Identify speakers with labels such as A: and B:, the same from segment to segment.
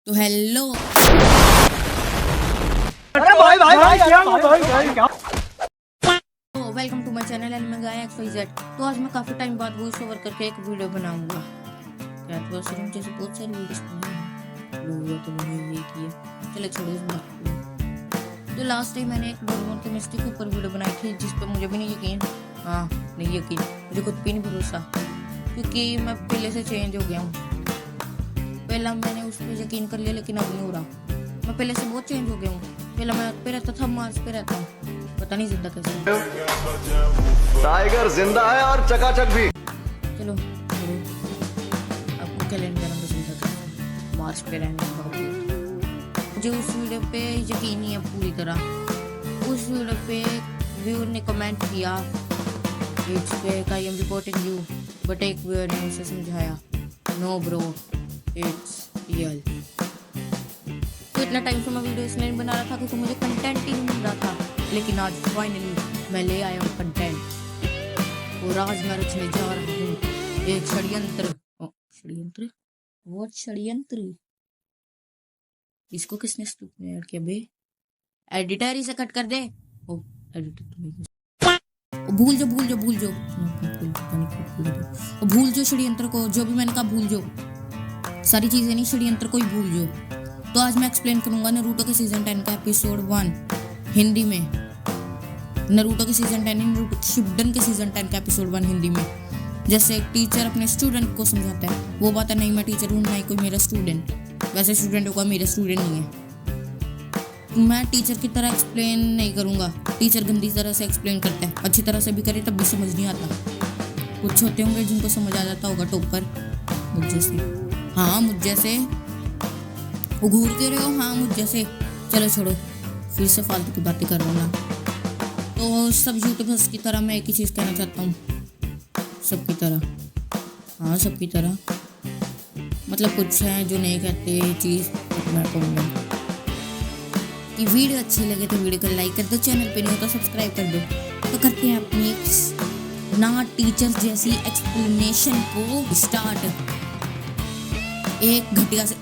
A: तो हेलो
B: अरे भाई क्या
A: welcome to my channel anime guy XYZ। तो आज मैं काफी टाइम बाद वॉइस ओवर करके एक वीडियो बनाऊंगा। यार तो सिर्फ जैसे बहुत सारी वीडियोस बनाई तो मैंने ये किया। चलो छोड़ो इस बात को। तो लास्ट टाइम मैंने एक डोरेमोन केमिस्ट्री के ऊपर वीडियो बनाई थी जिस पे मुझे भी नहीं यकीन, नहीं यकीन, मुझे खुद पे नहीं भरोसा, क्योंकि मैं पहले से चेंज हो गया हूँ। पहला मैंने उस पर यकीन कर लिया लेकिन अब नहीं हो रहा। मैं पहले से बहुत चेंज हो गया हूँ। पहले मैं अर्थ पे रहता था, मार्स पे रहता हूँ, पता नहीं जिंदा कैसे।
C: टाइगर जिंदा है और चकाचक भी।
A: चलो आपको कैलेंडर में समझा था मार्स पे रहने का बावजूद मुझे उस वीडियो पे यकीन नहीं है पूरी तरह। उस वीडियो पे व्यूअर ने कमेंट किया it's fake, I am reporting you, but एक व्यूअर ने उसे समझाया नो ब्रो इट्स रियल। तो इतना टाइम से मैं वीडियो इसलिए नहीं बना रहा था क्योंकि मुझे कंटेंट ही नहीं मिल रहा था, लेकिन आज फाइनली मैं ले आया हूँ कंटेंट और आज मैं रचने जा रहा हूँ एक षड्यंत्र। षड्यंत्र? व्हाट षड्यंत्र? इसको किसने ऐड किया बे? एडिटर इसे कट कर दे। ओ एडिटर भूल जो भूल जो षड्यंत्र को, जो भी मैंने कहा भूल जो, सारी चीजें नहीं, षड्यंत्र को ही भूल जो। तो आज मैं एक्सप्लेन करूंगा नारुतो के सीजन 10 का एपिसोड 1 हिंदी में। नारुतो के सीजन 10, नारुतो शिप्पुडेन के सीजन 10 का एपिसोड 1 हिंदी में। जैसे एक टीचर अपने स्टूडेंट को समझाता है, वो बात है नहीं मैं टीचर हूँ, नहीं कोई मेरा स्टूडेंट, वैसे स्टूडेंट होगा, मेरा स्टूडेंट नहीं है। मैं टीचर की तरह एक्सप्लेन नहीं करूंगा, टीचर गंदी तरह से एक्सप्लेन करता है, अच्छी तरह से भी करे तब भी समझ नहीं आता। कुछ होते होंगे जिनको समझ आ जाता होगा, टॉपर मुझ जैसे, हाँ मुझ जैसे घूर के रहे हो, हाँ मुझ जैसे। चलो छोड़ो, फिर से फालतू की बातें कर रहा हूँ ना। तो सब यूट्यूबर्स की तरह मैं एक ही चीज़ कहना चाहता हूँ, सबकी तरह, हाँ सबकी तरह, मतलब कुछ है जो नहीं कहते ये चीज़, मैं कहूँगा कि वीडियो अच्छी लगे तो वीडियो को लाइक कर दो, चैनल पे नहीं हो तो सब्सक्राइब कर दो। तो करते हैं अपनी एक ना टीचर जैसी एक्सप्लेनेशन को स्टार्ट। एक घटिया से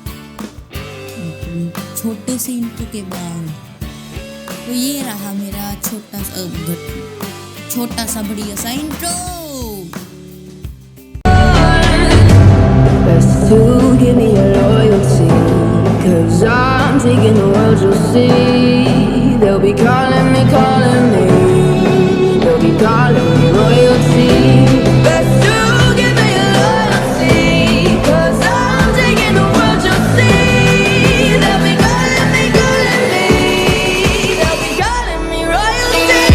A: छोटे से इंट्रो के बाद तो ये रहा मेरा छोटा सा बढ़िया सा intro.
D: To give me your loyalty, 'cause I'm taking the world, you'll see. They'll be calling me, they'll be calling me royalty. Best to give me your loyalty, 'cause I'm taking the world, you'll see. They'll be calling me, they'll be calling me royalty.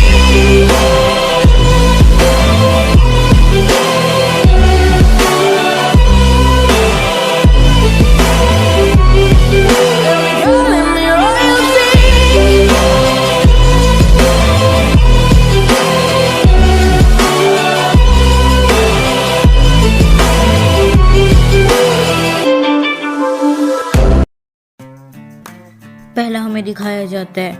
A: पहला हमें दिखाया जाता है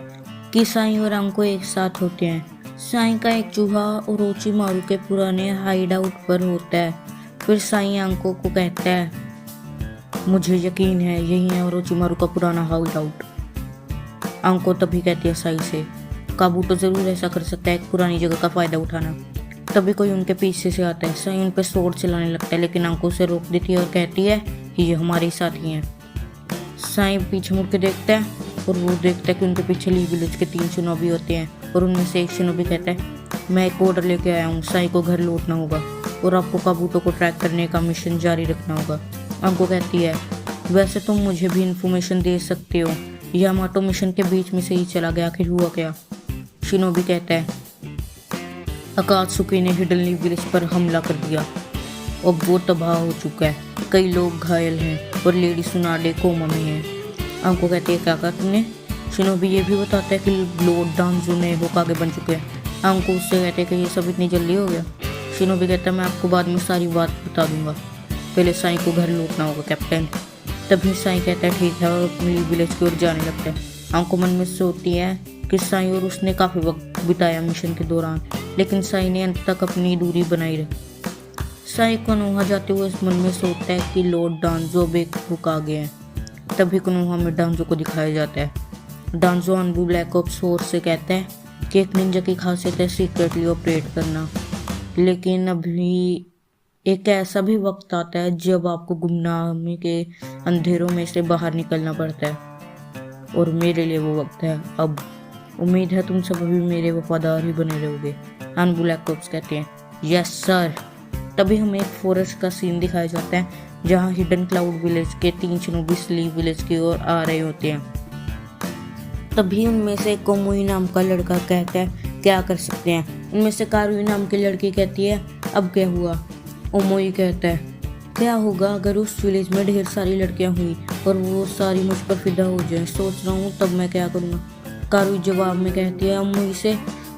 A: कि साई और अंको एक साथ होते हैं। साई का एक चूहा ओरोचिमारू के पुराने हाइड आउट पर होता है। फिर साई अंको को कहता है मुझे यकीन है यही है ओरोचिमारू का पुराना हाइड आउट। अंको तभी कहती है साई से काबूतो जरूर ऐसा कर सकता है, एक पुरानी जगह का फायदा उठाना। तभी कोई उनके पीछे से आता है। साई उन पर स्वॉर्ड चलाने लगता है लेकिन अंको उसे रोक देती है और कहती है कि ये हमारे साथी हैं। साई पीछे मुड़ के देखता है और वो देखता है कि उनके पीछे ली विलेज के 3 शिनोबी होते हैं और उनमें से एक शिनोबी कहता है मैं एक ऑर्डर लेके आया हूँ, साई को घर लौटना होगा और आपको काबूतो को ट्रैक करने का मिशन जारी रखना होगा। अंको कहती है वैसे तुम मुझे भी इंफॉर्मेशन दे सकते हो, यामाटो मिशन के बीच में से ही चला गया, आखिर हुआ क्या? शिनोबी कहता है अकात्सुकी ने हिडन ली विलेज पर हमला कर दिया, अब वो तबाह हो चुका है, कई लोग घायल हैं और लेडी सुनाडे कोमा में है। अंको कहती है क्या कहा तुमने? शिनोबी ये भी बताता है कि लॉर्ड डांजो ने होकागे बन चुके हैं। अंको उससे कहते हैं कि ये सब इतनी जल्दी हो गया। शिनोबी कहता है मैं आपको बाद में सारी बात बता दूंगा, पहले साई को घर लौटना होगा कैप्टन। तभी साई कहता है ठीक है और अपनी विलेज की ओर जाने लगता है। अंको मन में सोचती है कि साई और उसने काफ़ी वक्त बिताया मिशन के दौरान, लेकिन साई ने अंत तक अपनी दूरी बनाई रखी। साई को नोहा जाते हुए मन में सोचता है कि लॉर्ड डांजो अब एक होकागे हैं तभी कोनोहा में डांजो को दिखाया जाता है। डांजो अनबू ब्लैक ऑप्स 4 से कहता है कि एक निंजा की खासियत है सीक्रेटली ऑपरेट करना, लेकिन अभी एक ऐसा भी वक्त आता है जब आपको गुमनामी के अंधेरों में से बाहर निकलना पड़ता है, और मेरे लिए वो वक्त है अब। उम्मीद है तुम सब अभी मेरे वफादार ही बने रहोगे। अनबू ब्लैक ऑप्स कहते हैं यस सर। तभी हमें एक फॉरेस्ट का सीन दिखाया जाता है जहाँ हिडन क्लाउड विलेज के 3 शिनोबी स्लीव विलेज की ओर आ रहे होते हैं। तभी उनमें से कोमुई नाम का लड़का कहता है क्या कर सकते हैं। उनमें से कारुई नाम की लड़की कहती है अब क्या हुआ। ओमोई कहता है क्या होगा अगर उस विलेज में ढेर सारी लड़कियां हुई और वो सारी मुझ पर फिदा हो जाए, सोच रहा हूँ तब मैं क्या करूँगा। कारुई जवाब में कहती है ओमोई से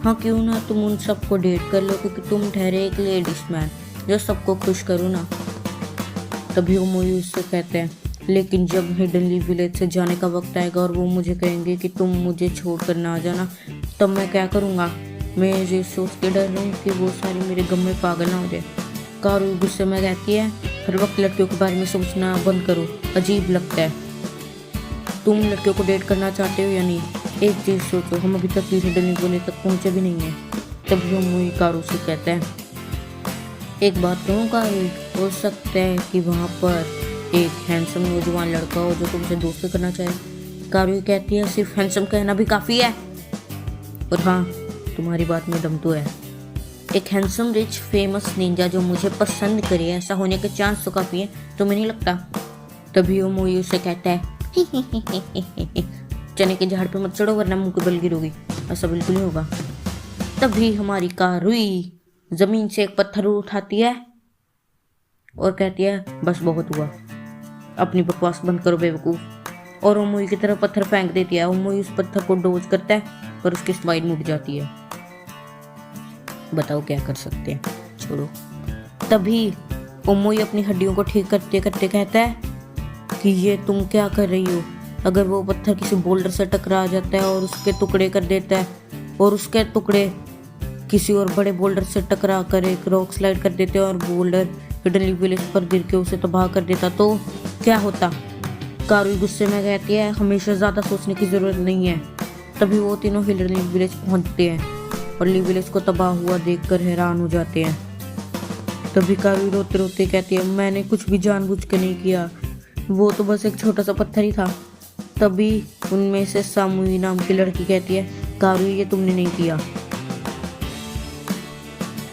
A: हाँ क्यों ना तुम उन सबको डेट कर लो, क्योंकि तुम ठहरे एक लेडीज मैन जो सबको खुश करो ना। तभी ओमोई उससे कहते हैं लेकिन जब हिडनली विलेज से जाने का वक्त आएगा और वो मुझे कहेंगे कि तुम मुझे छोड़ कर ना जाना, तब मैं क्या करूँगा। मैं ये सोच के डर रहा हूँ कि वो सारी मेरे गम में पागल ना हो जाए। कारुई गुस्से में कहती है हर वक्त लड़कियों के बारे में सोचना बंद करो, अजीब लगता है। तुम लड़कियों को डेट करना चाहते हो या नहीं, एक चीज़ सोचो, हम अभी तक हिडनली विलेज तक पहुँचे भी नहीं है। तभी ओमोई कारू से कहता है एक बात कहूँ कारुई, हो सकता है कि वहाँ पर एक हैंडसम नौजवान लड़का हो जो तुमसे दोस्ती करना चाहे। कारुई कहती है सिर्फ हैंडसम कहना भी काफ़ी है, और हाँ तुम्हारी बात में दम तो है। एक हैंडसम रिच फेमस निंजा जो मुझे पसंद करे, ऐसा होने के चांस तो काफ़ी है, तुम्हें नहीं लगता। तभी ओमोई उससे कहता है चने के झाड़ पे मत चढ़ो वरना मुंह के बल गिरोगी। ऐसा बिल्कुल नहीं होगा। तभी हमारी कारुई जमीन से एक पत्थर उठाती है और कहती है बस बहुत हुआ, अपनी बकवास बंद करो बेवकूफ, और ओमोई की तरफ पत्थर फेंक देती है। ओमोई उस पत्थर को डोज करता है पर उसकी स्पाइन मुड़ जाती है। बताओ क्या कर सकते हैं, छोड़ो। तभी ओमोई अपनी हड्डियों को ठीक करते करते कहता है कि ये तुम क्या कर रही हो। अगर वो पत्थर किसी बोल्डर से टकरा जाता है और उसके टुकड़े कर देता है, और उसके टुकड़े किसी और बड़े बोल्डर से टकरा कर एक रॉक स्लाइड कर देते हैं और बोल्डर हिडनली विलेज पर गिर के उसे तबाह कर देता, तो क्या होता। कारुई गुस्से में कहती है हमेशा ज़्यादा सोचने की ज़रूरत नहीं है। तभी वो तीनों हिडनली विलेज पहुंचते हैं और ली विलेज को तबाह हुआ देखकर हैरान हो जाते हैं। तभी कारुई रोते रोते कहती है मैंने कुछ भी जानबूझ के नहीं किया, वो तो बस एक छोटा सा पत्थर ही था। तभी उनमें से सामुई नाम की लड़की कहती है कारुई ये तुमने नहीं किया।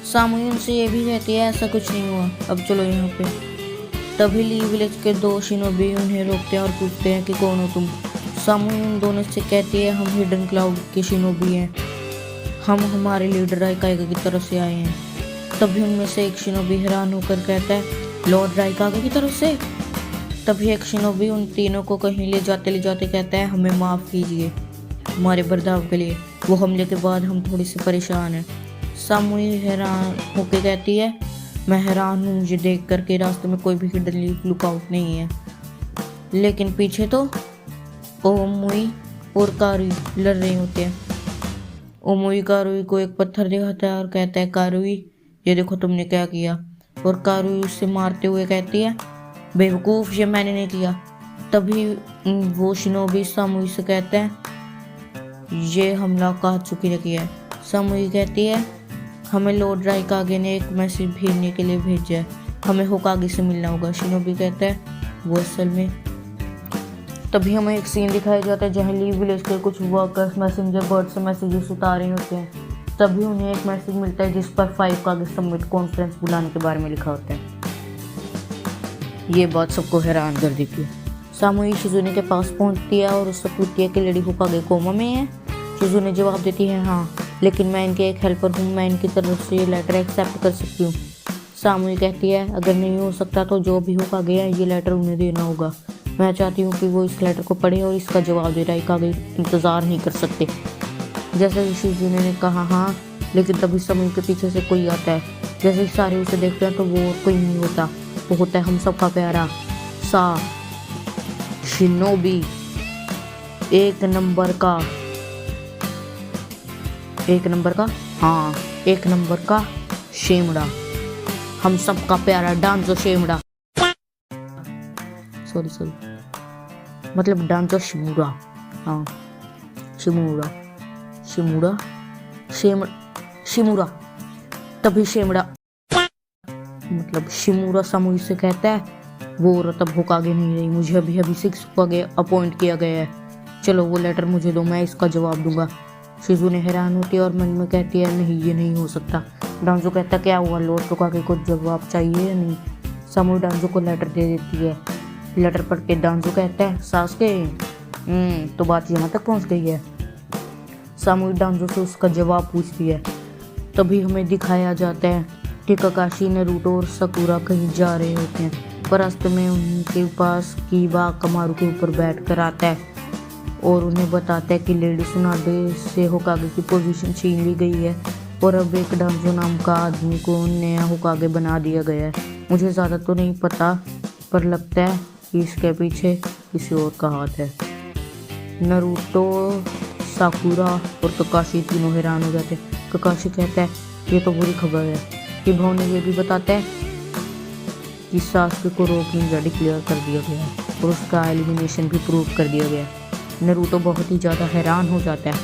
A: सामुई उनसे ये भी कहती है ऐसा कुछ नहीं हुआ, अब चलो यहाँ पे। तभी ली विलेज के 2 शिनोबी उन्हें रोकते हैं और पूछते हैं कि कौन हो तुम। सामुई उन दोनों से कहती है हम हिडन क्लाउड के शिनोबी हैं, हम हमारे लीडर राइकागा की तरफ से आए हैं। तभी उनमें से एक शिनोबी हैरान होकर कहता है लॉर्ड राइकागा की तरफ से। तभी एक शिनोबी उन तीनों को कहीं ले जाते कहता है हमें माफ़ कीजिए हमारे बर्ताव के लिए, वो हमले के बाद हम थोड़ी सी परेशान हैं। सामुई हैरान होकर कहती है मैं हैरान हूँ मुझे देख कर के रास्ते में कोई भी हिडन लुकआउट नहीं है, लेकिन पीछे तो ओमोई और कारुई लड़ रहे होते हैं। ओमोई कारुई को एक पत्थर दिखाता है और कहता है कारुई ये देखो तुमने क्या किया, और कारुई उससे मारते हुए कहती है बेवकूफ़ ये मैंने नहीं किया। तभी वो शिनोबी सामुई से कहते हैं ये हमला कात्सुकी ने किया है। सामुई कहती है हमें लॉर्ड राइकागे ने एक मैसेज भेजने के लिए भेजा है, हमें होकागे से मिलना होगा। शिनोबी कहता है वो असल में। तभी हमें एक सीन दिखाया जाता है जहाँ ली विलेज के कुछ वर्कर्स मैसेंजर बर्ड से मैसेजेस उतार रहे होते हैं। तभी उन्हें एक मैसेज मिलता है जिस पर 5 कागे समिट कॉन्फ्रेंस बुलाने के बारे में लिखा होता है। ये बात सबको हैरान कर देती है। सामुई शिजुने के पास पहुंचती है और उससे पूछती है कि लेडी होकागे कोमा में है। शिजुने जवाब देती है हाँ, लेकिन मैं इनके एक हेल्पर हूँ, मैं इनकी तरफ से ये लेटर एक्सेप्ट कर सकती हूँ। सामुई कहती है अगर नहीं हो सकता तो जो भी होकागे है ये लेटर उन्हें देना होगा, मैं चाहती हूँ कि वो इस लेटर को पढ़े और इसका जवाब दे। राइकागे इंतज़ार नहीं कर सकते। जैसे ही शिजुने ने कहा हाँ, लेकिन तभी सामुई के पीछे से कोई आता है। जैसे ही सारे उसे देखते हैं तो वो और कोई नहीं होता, वो होता है हम सबका प्यारा सा शिनोबी, एक नंबर का हाँ 1 नंबर का शेमड़ा, हम सबका प्यारा डांजो शेमड़ा। सॉरी मतलब डांजो शिमूरा। हाँ शिमूरा शिमूरा शिमूरा तभी शेमड़ा मतलब शिमूरा सामूई से कहता है वो औरत अब होकागे नहीं रही, मुझे अभी अभी 6 होकागे अपॉइंट किया गया है। चलो वो लेटर मुझे दो, मैं इसका जवाब दूंगा। शिजुने हैरान होती है और मन में कहती है नहीं ये नहीं हो सकता। डांजो कहता क्या हुआ, लॉर्ड होकागे को जवाब चाहिए या नहीं। सामूई डांजो को लेटर दे देती है। लेटर पढ़ के डांजो कहता है सासुके तो बात यहाँ तक पहुँच गई है। सामूई डांजो से उसका जवाब पूछती है। तभी हमें दिखाया जाता है कि ककाशी, नारुतो और साकुरा कहीं जा रहे होते हैं, पर रास्ते में उनके पास कीबा कमारू के ऊपर बैठ कर आता है और उन्हें बताता है कि लेडी सुनाडे से होकागे की पोजीशन छीन ली गई है और अब एक डांजो नाम का आदमी को नया होकागे बना दिया गया है। मुझे ज़्यादा तो नहीं पता पर लगता है कि इसके पीछे किसी और का हाथ है। नारुतो, साकुरा और ककाशी तीनों हैरान हो जाते हैं। ककाशी कहता है ये तो बुरी खबर है। कि भाव ने ये भी बताता है कि सासुके को रोक निंजा डिक्लेयर कर दिया गया है और उसका एलिमिनेशन भी प्रूव कर दिया गया है। नारुतो बहुत ही ज़्यादा हैरान हो जाता है।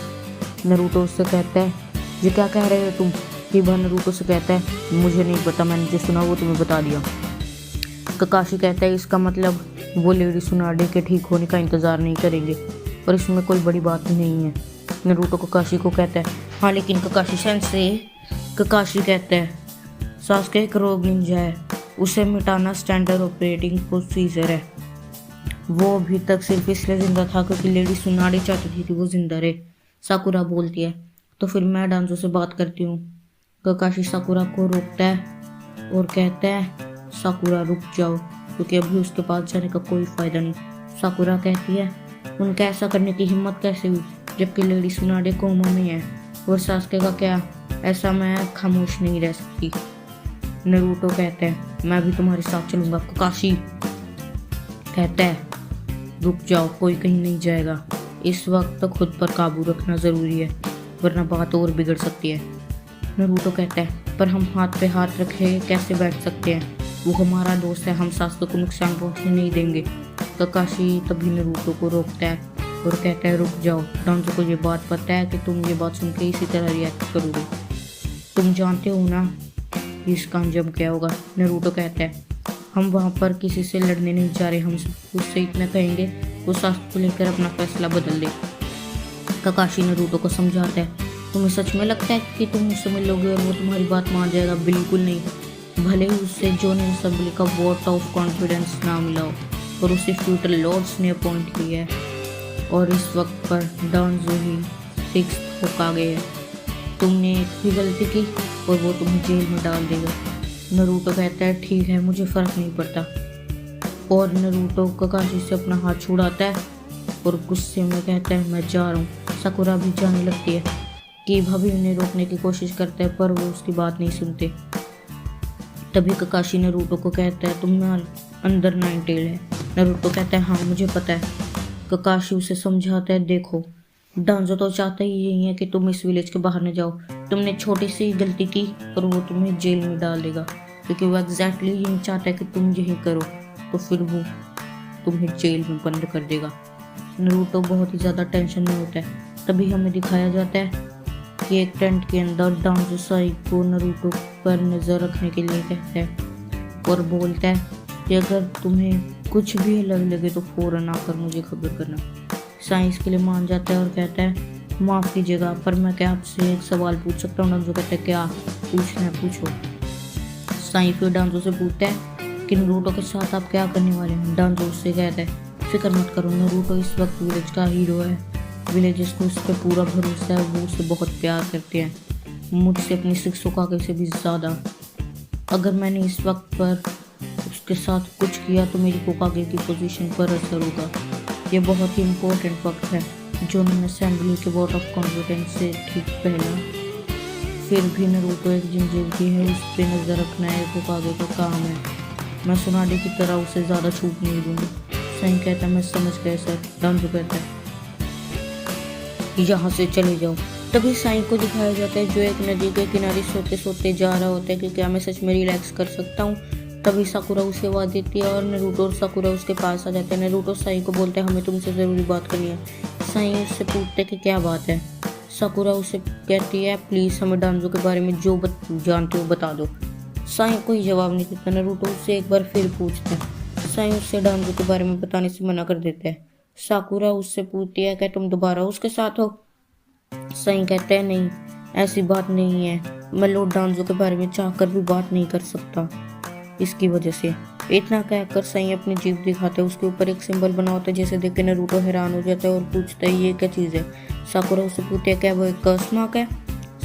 A: नारुतो उससे कहता है ये क्या कह रहे हो तुम। हिबा नारुतो से कहता है मुझे नहीं पता, मैंने जो सुना वो तुम्हें बता दिया। ककाशी कहता है इसका मतलब वो लेडी सुनाडे के ठीक होने का इंतज़ार नहीं करेंगे और इसमें कोई बड़ी बात ही नहीं है। नारुतो ककाशी को कहता है हाँ लेकिन ककाशी सेंसे। ककाशी कहता है सासुके एक रोग निंजा है, उसे मिटाना स्टैंडर्ड ऑपरेटिंग प्रोसीजर है। वो अभी तक सिर्फ इसलिए जिंदा था क्योंकि लेडी सुनाडे चाहती थी कि वो जिंदा रहे। साकुरा बोलती है तो फिर मैं डांजो से बात करती हूँ। ककाशी साकुरा को रोकता है और कहता है साकुरा रुक जाओ क्योंकि अभी उसके पास जाने का कोई फायदा नहीं। साकुरा कहती है उनका ऐसा करने की हिम्मत कैसे हुई जबकि लेडी सुनाडे कोमा में है और सासुके का क्या, ऐसा मैं खामोश नहीं रह सकती। नारुतो कहता है मैं भी तुम्हारे साथ चलूंगा। ककाशी कहता है रुक जाओ, कोई कहीं नहीं जाएगा, इस वक्त खुद पर काबू रखना ज़रूरी है वरना बात और बिगड़ सकती है। नारुतो कहता है पर हम हाथ पे हाथ रखे कैसे बैठ सकते हैं, वो हमारा दोस्त है, हम सासुके को नुकसान पहुंचने नहीं देंगे। ककाशी तभी नारुतो को रोकता है और कहता है रुक जाओ, डांजो को ये बात पता है कि तुम ये बात सुन के इसी तरह रिएक्ट करोगे, तुम जानते हो ना इसका अंजाम क्या होगा। नारुतो कहता है हम वहाँ पर किसी से लड़ने नहीं जा रहे, हम उससे इतना कहेंगे वो सासुके को लेकर अपना फैसला बदल दे। ककाशी नारुतो को समझाता है तुम्हें सच में लगता है कि तुम उससे मिलोगे और वो तुम्हारी बात मान जाएगा। बिल्कुल नहीं, भले ही उससे जोनिन असेंबली का वोट ऑफ कॉन्फिडेंस ना मिला हो और उसे फ्यूचर लॉर्ड्स ने अपॉइंट किया है और इस वक्त पर डांजो ही फिक्स होकागे है। तुमने एक भी गलती की और वो तुम्हें जेल में डाल देगा। नारुतो कहता है ठीक है मुझे फ़र्क नहीं पड़ता और नारुतो ककाशी से अपना हाथ छुड़ाता है और गुस्से में कहता है मैं जा रहा हूँ। साकुरा भी जाने लगती है कि भाभी उन्हें रोकने की कोशिश करता है पर वो उसकी बात नहीं सुनते। तभी ककाशी नारुतो को कहता है तुम में अंदर नाइन टेल है। नारुतो कहता है हाँ मुझे पता है। ककाशी उसे समझाता है देखो डांजो तो चाहता ही यही है कि तुम इस विलेज के बाहर न जाओ, तुमने छोटी सी गलती की और वो तुम्हें जेल में डाल देगा क्योंकि वो एग्जैक्टली यही चाहता है कि तुम यही करो तो फिर वो तुम्हें जेल में बंद कर देगा। नारुतो बहुत ही ज़्यादा टेंशन में होता है। तभी हमें दिखाया जाता है कि एक टेंट के अंदर डांजो साई को नारुतो पर नज़र रखने के लिए कहता है और बोलता है कि अगर तुम्हें कुछ भी अलग लगे तो फ़ौरन आकर मुझे खबर करना। साइंस के लिए मान जाता है और कहता है माफ़ कीजिएगा पर मैं क्या आपसे एक सवाल पूछ सकता हूँ। डांजो कहता है क्या पूछना है पूछो। साई फिर डांजो से पूछता है कि नारुतो के साथ आप क्या करने वाले हैं। डांजो उससे कहता है फिक्र मत करो, नारुतो इस वक्त विलेज का हीरो है, विलेजर्स को उस पर पूरा भरोसा है, वो उसे बहुत प्यार करते हैं मुझसे अपनी 6 होकागे से भी ज़्यादा। अगर मैंने इस वक्त पर उसके साथ कुछ किया तो मेरी होकागे की पोजीशन पर असर होगा। ये बहुत ही इम्पोर्टेंट वक्त है। जोनिन असेंबली के वोट ऑफ कॉन्फिडेंस से ठीक पहला। फिर भी नारुतो एक जिंजीरी है, उस पर नज़र रखना एक होकागे का काम है। मैं सुनाडे की तरह उसे ज़्यादा छूट नहीं दूँगी। साई कहता है मैं समझ गया सर। डांजो कहता है यहाँ से चले जाओ। तभी साई को दिखाया जाता है जो एक नदी के किनारे सोते सोते जा रहा होता है कि क्या मैं सच में रिलैक्स कर सकता हूँ। तभी साकुरा उसे आवाज देती है और नारुतो और साकुरा उसके पास आ जाते हैं। नारुतो साई को बोलते हैं हमें तुमसे ज़रूरी बात करनी है। साई उससे पूछते कि क्या बात है। साकुरा उसे कहती है प्लीज़ हमें डांजो के बारे में जो जानते हो बता दो। साई कोई जवाब नहीं देता। नारुतो उससे एक बार फिर पूछते हैं। साई उससे डांजो के बारे में बताने से मना कर देता है। साकुरा उससे पूछती है क्या तुम दोबारा उसके साथ हो। साई कहता है नहीं, ऐसी बात नहीं है, मैं लॉर्ड डांजो के बारे में चाहकर भी बात नहीं कर सकता इसकी वजह से। इतना कहकर साई अपनी जीभ दिखाता है। उसके ऊपर एक सिंबल बना होता है जिसे देख के नारुतो हैरान हो जाता है और पूछता है ये क्या चीज़ है। साकुरा उससे पूछते है क्या वो एक कर्स मार्क है।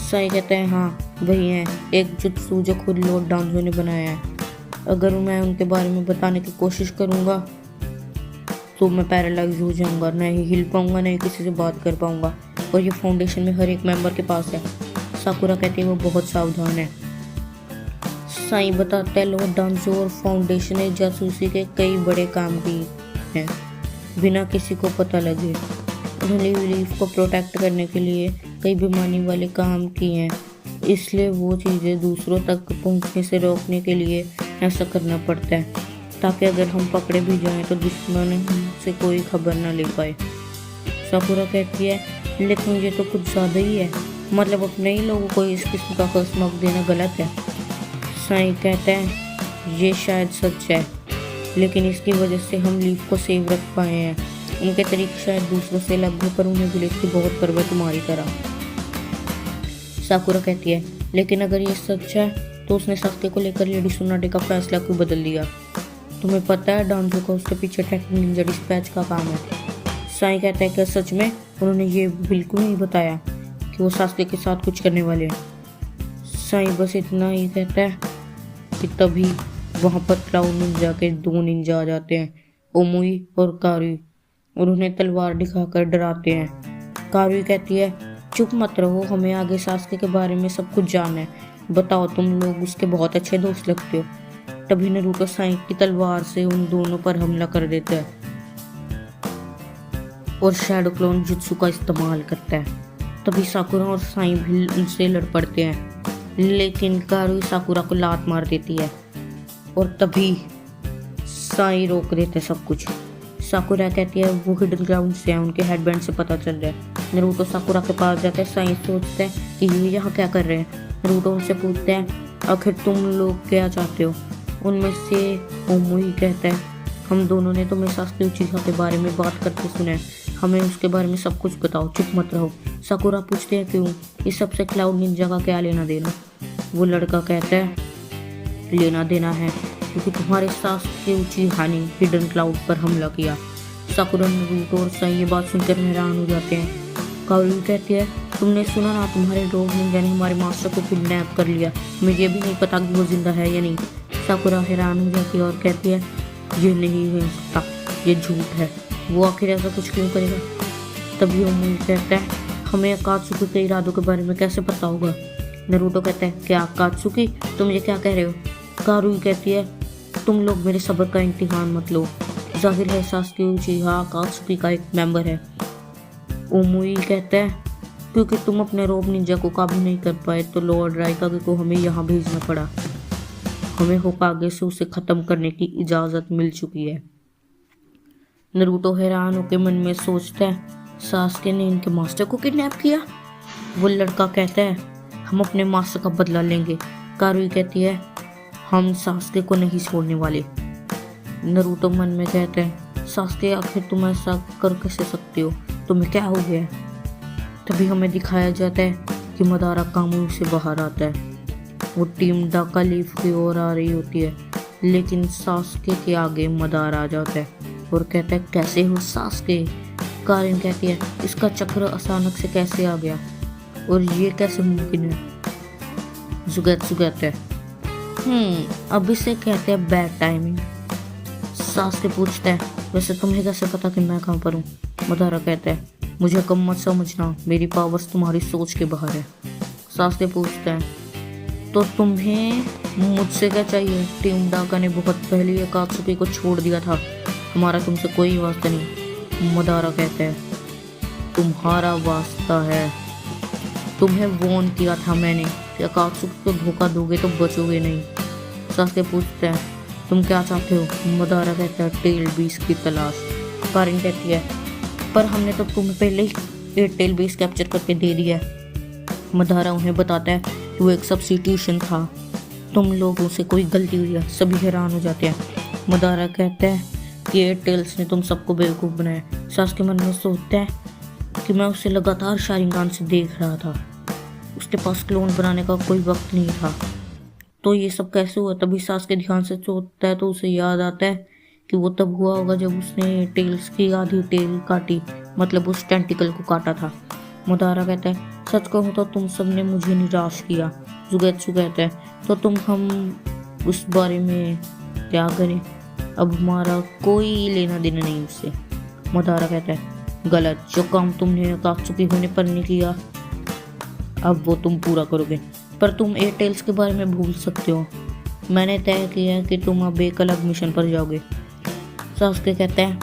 A: साई कहता है हाँ वही है, एक जुत्सु जो खुद लॉर्ड डांजो ने बनाया है। अगर मैं उनके बारे में बताने की कोशिश करूँगा तो मैं पैरालाइज हो जाऊँगा, ना ही हिल पाऊँगा ना ही किसी से बात कर पाऊँगा, और ये फाउंडेशन में हर एक मेंबर के पास है। साकुरा कहती है वो बहुत सावधान है। साई बताता है लॉर्ड डांजो और फाउंडेशन ने जासूसी के कई बड़े काम किए हैं बिना किसी को पता लगे। उन्होंने लीफ को प्रोटेक्ट करने के लिए कई बेईमानी वाले काम किए हैं, इसलिए वो चीज़ें दूसरों तक पहुंचने से रोकने के लिए ऐसा करना पड़ता है ताकि अगर हम पकड़े भी जाएं तो दुश्मन हमसे कोई खबर ना ले पाए। साकुरा कहती है लेकिन ये तो कुछ ज़्यादा ही है, मतलब अपने ही लोगों को इस किस्म का कसमक देना गलत है। साई कहता है ये शायद सच है, लेकिन इसकी वजह से हम लीफ को सेव रख पाए हैं। उनके तरीके शायद दूसरों से अलग है पर उन्हें विलेज की बहुत परवाह है तुम्हारी तरह। साकुरा कहती है लेकिन अगर ये सच है तो उसने सास्के को लेकर लेडी सुनाडे का फैसला क्यों बदल दिया। तुम्हें पता है डांजो को उसके पीछे ट्रैकिंग निंजा डिस्पैच का काम है। साई कहता है क्या सच में? उन्होंने ये बिल्कुल नहीं बताया कि वो सास्के के साथ कुछ करने वाले हैं। साई बस इतना ही कहता है कि तभी वहाँ पर क्लाउड निंजा के 2 निंजा आ जाते हैं, ओमुई और कारुई, और उन्हें तलवार दिखाकर डराते हैं। कारुई कहती है चुप मत रहो, हमें आगे सास्के के बारे में सब कुछ जानना है, बताओ तुम लोग उसके बहुत अच्छे दोस्त लगते हो। तभी नारुतो साई की तलवार से उन दोनों पर हमला कर देता है और शैडो क्लोन जुत्सु का इस्तेमाल करता है। तभी साकुरा और साई भी उनसे लड़ पड़ते हैं, लेकिन कारुई साकुरा को लात मार देती है और तभी साई रोक देते सब कुछ। साकुरा कहती है वो हिडन ग्राउंड से है, उनके हेडबैंड से पता चल रहा है। नारुतो साकुरा के पास जाता है। साई सोचता है कि ये यहाँ क्या कर रहे हैं। नारुतो उनसे पूछते हैं आखिर तुम लोग क्या चाहते हो। उनमें से ओमुई कहता है हम दोनों ने तुम्हें सास्के उचिहा के बारे में बात करते सुना है, हमें उसके बारे में सब कुछ बताओ, चुप मत रहो। साकुरा पूछते हैं क्यों, इस सबसे क्लाउड निंजा का क्या लेना देना। वो लड़का कहता है लेना देना है क्योंकि तुम्हारे सास्के उचिहा ने हिडन क्लाउड पर हमला किया। साकुरा, नारुतो और साई ये बात सुनकर हैरान हो जाते हैं। कारुई कहती है तुमने सुना ना, तुम्हारे रोग निंजा ने हमारे मास्टर को किडनैप कर लिया, हमें ये भी नहीं पता कि वो जिंदा है या नहीं। साकुरा हैरान हो जाती है और कहती है ये नहीं हो सकता, ये झूठ है, वो आखिर ऐसा कुछ क्यों करेगा। तभी ओमुई कहता है हमें अकात्सुकी के इरादों के बारे में कैसे पता होगा। नारुतो कहता है क्या अकात्सुकी, तुम ये क्या कह रहे हो। कारुई कहती है तुम लोग मेरे सब्र का इम्तिहान मत लो, जाहिर है सास्के उचिहा अकात्सुकी का एक मेंबर है। ओमुई कहता है क्योंकि तुम अपने रोब निंजा को काबू नहीं कर पाए तो लॉर्ड राइकागे को हमें यहाँ भेजना पड़ा, हमें होकागे से उसे खत्म करने की इजाज़त मिल चुकी है। नारुतो हैरान होकर मन में सोचता है सास्के ने इनके मास्टर को किडनैप किया। वो लड़का कहता है हम अपने मास्टर का बदला लेंगे। कारुई कहती है हम सास्के को नहीं छोड़ने वाले। नारुतो मन में कहता है सास्के आखिर तुम ऐसा कर कैसे सकते हो, तुम्हें क्या हो गया। तभी हमें दिखाया जाता है कि मदारा कामू से बाहर आता है। वो टीम डाका लीफ की ओर आ रही होती है, लेकिन सास्के के आगे मदारा आ जाता है और कहता है कैसे हो सास्के। कारिन कहती है इसका चक्र अचानक से कैसे आ गया और ये कैसे मुमकिन है। जुगेत्सु कहता है अब इसे कहते हैं बैड टाइमिंग। सास्के पूछता है वैसे तुम्हें कैसे पता कि मैं कहाँ पर हूँ। मदारा कहता है मुझे कम मत समझना, मेरी पावर्स तुम्हारी सोच के बाहर है। सास्के पूछता है तो तुम्हें मुझसे क्या चाहिए। टीम डाका ने बहुत पहले अकात्सुकी को छोड़ दिया था, हमारा तुमसे कोई वास्ता नहीं। मदारा कहता है तुम्हारा वास्ता है, तुम्हें वॉर्न किया था मैंने कि अकात्सुकी को धोखा दोगे तो बचोगे नहीं। सास्के पूछता है तुम क्या चाहते हो? मदारा कहता है टेल बीस की तलाश। कारिन कहती है पर हमने तो तुम्हें पहले ही 8 टेल बीस कैप्चर करके दे दिया है। मदारा उन्हें बताता है कि वो एक सब्स्टिट्यूशन था, तुम लोगों से कोई गलती हुई है। सभी हैरान हो जाते हैं। मदारा कहता है कि 8 टेल्स ने तुम सबको बेवकूफ़ बनाया। सास्के मन में सोचता है कि मैं उसे लगातार शारिंगान से देख रहा था, उसके पास क्लोन बनाने का कोई वक्त नहीं था, तो ये सब कैसे हुआ? तभी सास्के ध्यान से सोचता है तो उसे याद आता है कि वो तब हुआ होगा जब उसने टेल्स की आधी टेल काटी, मतलब उस टेंटिकल को काटा था। मदारा कहता है सच कहूँ तो तुम सबने मुझे निराश किया। जुगेत्सु कहता है तो हम उस बारे में क्या करें, अब हमारा कोई लेना देना नहीं उससे। मदारा कहता है गलत, जो काम तुमने अकात्सुकी होने पर नहीं किया अब वो तुम पूरा करोगे, पर तुम 8 टेल्स के बारे में भूल सकते हो। मैंने तय किया कि तुम अब एक अलग मिशन पर जाओगे। सास्के कहता है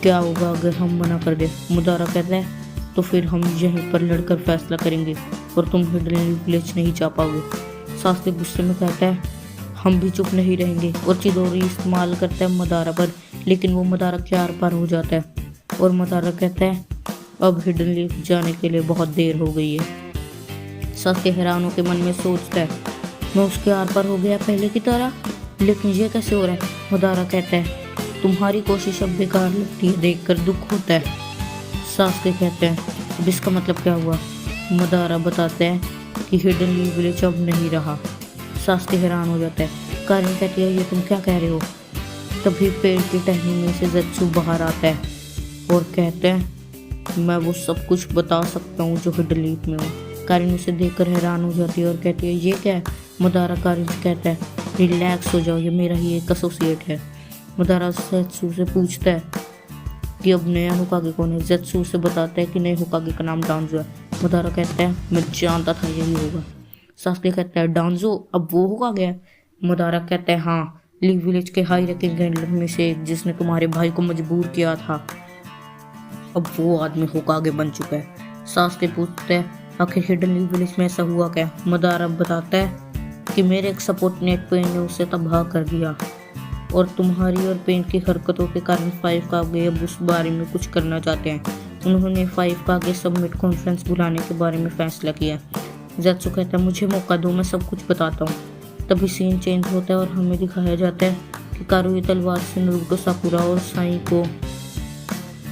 A: क्या होगा अगर हम मना कर दे? मदारा कहता है तो फिर हम यहीं पर लड़कर फैसला करेंगे और तुम हिडन विलेज नहीं जा पाओगे। सास्के गुस्से में कहता है हम भी चुप नहीं रहेंगे और चिदोरी इस्तेमाल करता है मदारा पर, लेकिन वो मदारा के आर पार हो जाता है और मदारा कहता है अब हिडन लीफ जाने के लिए बहुत देर हो गई है। सास्के हैरान होकर मन में सोचता है मैं उसके आर पार हो गया पहले की तरह, लेकिन ये कैसे हो रहा है? मदारा कहता है तुम्हारी कोशिश अब बेकार लगती है, देखकर दुख होता है। सास्के कहते हैं अब इसका मतलब क्या हुआ? मदारा बताते हैं कि हिडन लीफ विलेज अब नहीं रहा। सास्के हैरान हो जाता है। कारिन कहती है ये तुम क्या कह रहे हो? तभी पेड़ की टहनी में से ज़ेत्सु बाहर आता है और कहते हैं मैं वो सब कुछ बता सकता हूँ जो हिडन लीफ में हूँ। कारिन उसे देखकर हैरान हो जाती है और कहती है ये क्या है? मदारा कारिन से कहता है रिलैक्स हो जाओ, ये मेरा ही एक एसोसिएट है। मदारा ज़ेत्सु से पूछता है कि अब नया होकागे कौन है? ज़ेत्सु से बताता है कि नए होकागे का नाम डांजो है। मदारा कहता है मैं जानता था यही होगा। सास्के कहता है डांजो अब वो होकागे है? मदारा कहता है हाँ, लीफ विलेज के हाई रैंकिंग हैंडलर में से एक जिसने तुम्हारे भाई को मजबूर किया था, अब वो आदमी होकागे बन चुका है। सास्के पूछता है आखिर हिडन लीफ विलेज में ऐसा हुआ क्या? मदारा बताता है कि मेरे एक सपोर्ट नेट पेन ने उसे तबाह कर दिया और तुम्हारी और पेन की हरकतों के कारण 5 कागे अब उस बारे में कुछ करना चाहते हैं। उन्होंने 5 कागे सबमिट कॉन्फ्रेंस बुलाने के बारे में फैसला किया। ज़ेत्सु कहता है मुझे मौका दो, मैं सब कुछ बताता हूँ। तभी सीन चेंज होता है और हमें दिखाया जाता है कि कारुई तलवार से नारुतो, साकुरा और साई को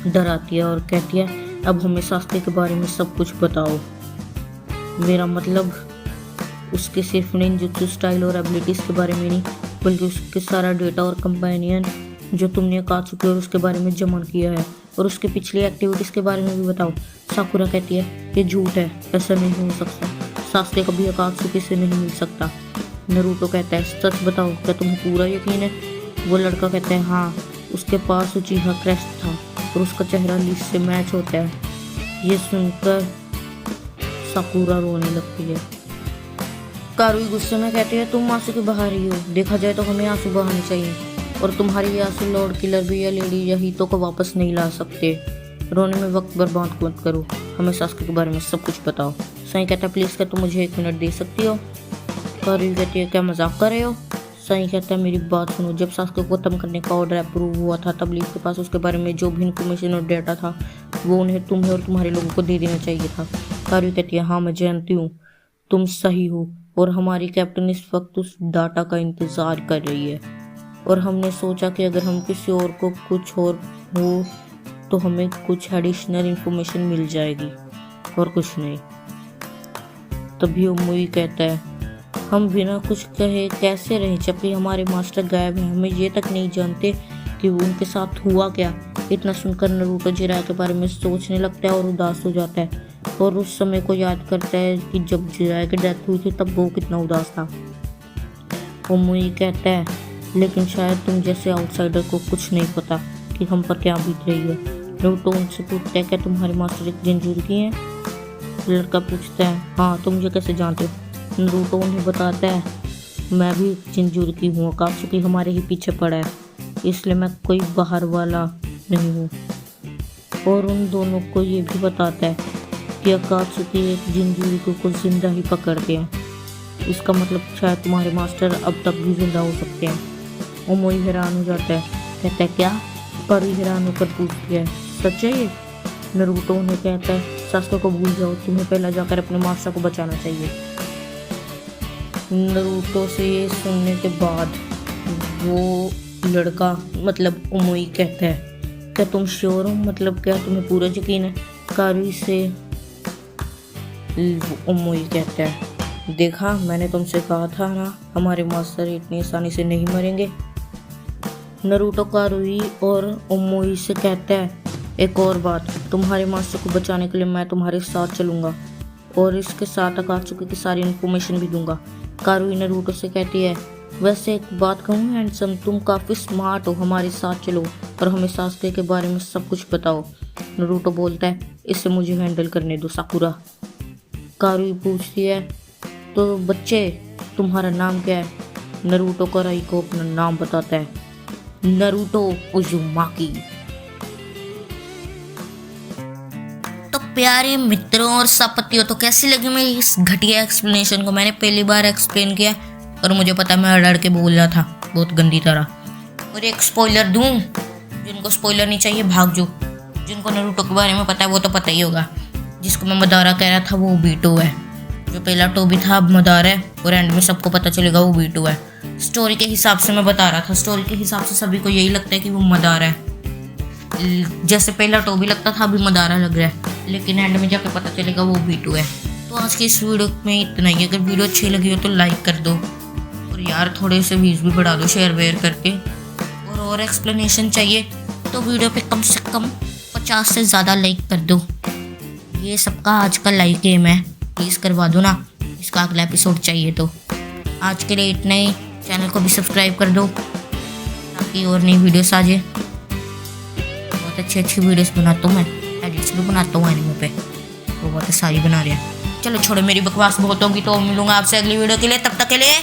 A: डराती है और कहती है अब हमें सास्के के बारे में सब कुछ बताओ। मेरा मतलब उसके सिर्फ निंजुत्सु स्टाइल और एबिलिटीज़ के बारे में नहीं, बल्कि उसके सारा डेटा और कंपेनियन जो तुमने अकात्सुकी और उसके बारे में जमा किया है और उसके पिछली एक्टिविटीज़ के बारे में भी बताओ। साकुरा कहती है ये झूठ है, ऐसा नहीं हो सकता, सास्के कभी अकात्सुकी से नहीं मिल सकता। नारुतो कहता है सच बताओ, क्या तुम्हें पूरा यकीन है? वो लड़का कहता है हाँ, उसके पास उचीहा क्रेस्ट था और उसका चेहरा लीस से मैच होता है। ये सुनकर साकुरा रोने लगती है। कारुई गुस्से में कहती है तुम आंसू के बाहर ही हो, देखा जाए तो हमें आंसू बहाने चाहिए और तुम्हारी ये आंसू लॉर्ड किलर भी या लेडी यहीतो को वापस नहीं ला सकते। रोने में वक्त बर्बाद मत करो, हमें सास्के के बारे में सब कुछ बताओ। साई कहता है प्लीज़ क्या तुम मुझे 1 मिनट दे सकती हो? कारुई कहती है क्या मजाक कर रहे हो? साई कहता है मेरी बात सुनो, जब सास्के को खत्म करने का ऑर्डर अप्रूव हुआ था तब लीफ के पास उसके बारे में जो भी इन्फॉर्मेशन और डाटा था वो उन्हें तुम्हें और तुम्हारे लोगों को दे देना चाहिए था। कारुई कहती है हाँ मैं जानती हूँ, तुम सही हो और हमारी कैप्टन इस वक्त उस डाटा का इंतज़ार कर रही है और हमने सोचा कि अगर हम किसी और को कुछ और हो तो हमें कुछ एडिशनल इन्फॉर्मेशन मिल जाएगी और कुछ नहीं। तभी ओमुई कहता है हम बिना कुछ कहे कैसे रहे जबकि हमारे मास्टर गायब हैं, हमें ये तक नहीं जानते कि उनके साथ हुआ क्या। इतना सुनकर नारुतो जिराया के बारे में सोचने लगता है और उदास हो जाता है और उस समय को याद करता है कि जब जिराया की डेथ हुई थी तब वो कितना उदास था। ओमुई कहता है लेकिन शायद तुम जैसे आउटसाइडर को कुछ नहीं पता कि हम पर क्या बीत रही है। नारुतो उनसे पूछता है क्या तुम्हारे मास्टर एक जिंजुरकी हैं? लड़का पूछता है हाँ, तुम ये कैसे जानते हो? नारुतो उन्हें बताता है मैं भी जिंजुरकी हूँ, अकात्सुकी हमारे ही पीछे पड़ा है, इसलिए मैं कोई बाहर वाला नहीं हूँ। और उन दोनों को ये भी बताता है कि अकात्सुकी एक जिंजुरकी को जिंदा ही पकड़ते हैं, इसका मतलब शायद तुम्हारे मास्टर अब तक भी जिंदा हो सकते हैं। ओमोई हैरान हो जाता है, कहता है क्या? कारुई हैरान होकर पूछती है, सच है ये? नरूटो उन्हें कहता है, सास्के को भूल जाओ, तुम्हें पहले जाकर अपने मास्टर को बचाना चाहिए। नरूटो से ये सुनने के बाद वो लड़का मतलब ओमोई कहता है, क्या तुम श्योर हो? मतलब क्या तुम्हें पूरा यकीन है? कारुई से ओमोई कहता है, देखा मैंने तुमसे कहा था ना, हमारे मास्टर इतनी आसानी से नहीं मरेंगे। नरूटो कारुई और ओमोई से कहता है, एक और बात, तुम्हारे मास्टर को बचाने के लिए मैं तुम्हारे साथ चलूंगा और इसके साथ अकात्सुकी की सारी इन्फॉर्मेशन भी दूंगा। कारुई नरूटो से कहती है, वैसे एक बात कहूँ हैंडसम, तुम काफ़ी स्मार्ट हो, हमारे साथ चलो और हमें सास्के के बारे में सब कुछ बताओ। नरूटो बोलता है, इससे मुझे हैंडल करने दो साकुरा। कारुई पूछती है, तो बच्चे तुम्हारा नाम क्या है? नरूटो कारुई को अपना नाम बताता है, नरूटो उजुमाकी। तो प्यारे मित्रों और सपतियों, तो कैसी लगी मेरी इस घटिया एक्सप्लेनेशन को? मैंने पहली बार एक्सप्लेन किया और मुझे पता मैं अड़ के बोल रहा था बहुत गंदी तरह। और एक स्पॉइलर दूं, जिनको स्पॉइलर नहीं चाहिए भाग जो, जिनको नरूटो के बारे में पता है वो तो पता ही होगा। जिसको मैं मदारा कह रहा था वो बीटो है, जो पहला टोबी था अब मदारा है और एंड में सबको पता चलेगा वो बीटो है। स्टोरी के हिसाब से मैं बता रहा था, स्टोरी के हिसाब से सभी को यही लगता है कि वो मदारा है, जैसे पहला टोबी लगता था अभी मदारा लग रहा है, लेकिन एंड में जाकर पता चलेगा वो बीटो है। तो आज की इस वीडियो में इतना ही। अगर वीडियो अच्छी लगी हो तो लाइक कर दो और यार थोड़े से व्यूज भी बढ़ा दो शेयर वेयर करके। और एक्सप्लेनेशन चाहिए तो वीडियो पे कम से कम 50 से ज़्यादा लाइक कर दो। ये सबका आज का लाइक गेम है, प्लीज़ करवा दो ना, इसका अगला एपिसोड चाहिए। तो आज के लिए इतना ही, चैनल को भी सब्सक्राइब कर दो ताकि और नई वीडियोस आ जाए। बहुत अच्छी वीडियोस बनाता हूँ मैं, एडिट्स भी बनाता हूँ एनिमे पे, वो बहुत सारी बना रहा है। चलो छोड़ो, मेरी बकवास बहुत होगी, तो मिलूंगा आपसे अगली वीडियो के लिए, तब तक के लिए